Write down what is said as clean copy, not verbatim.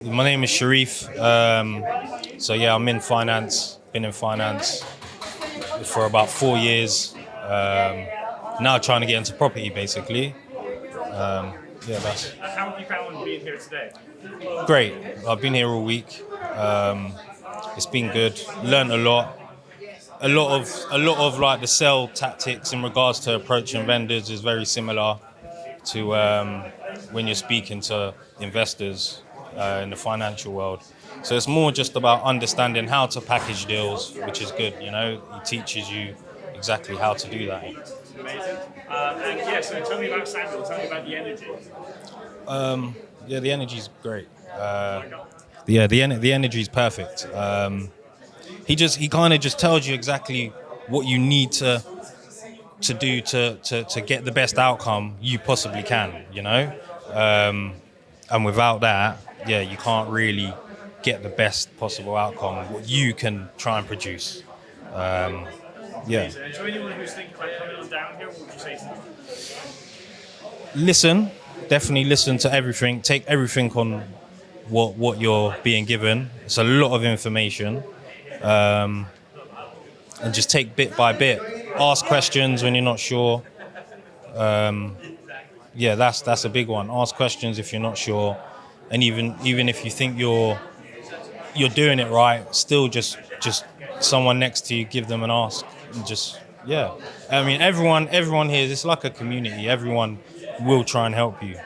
My name is Sharif. So yeah, I'm in finance. Been in finance for about 4 years. Now trying to get into property, basically. Yeah, that's How have you found being here today? great. I've been here all week. It's been good. Learned a lot. A lot of like the sell tactics in regards to approaching vendors is very similar to when you're speaking to investors in the financial world. So it's more just about understanding how to package deals, which is good. He teaches you exactly how to do that. Amazing. And yeah, so tell me about Samuel. Tell me about the energy. Yeah, the energy's great. Yeah, the energy's perfect. He kind of just tells you exactly what you need to do to get the best outcome you possibly can. And without that, yeah, you can't really get the best possible outcome what you can try and produce. Yeah. Amazing. And to anyone who's thinking about coming on down here, what would you say to them? Listen, definitely listen to everything. Take everything on what you're being given. It's a lot of information, and just take bit by bit. Ask questions when you're not sure. Yeah, that's a big one. Ask questions if you're not sure, and even if you think you're doing it right, still just someone next to you, give them an ask, and just yeah. I mean, everyone here. It's like a community. Everyone will try and help you.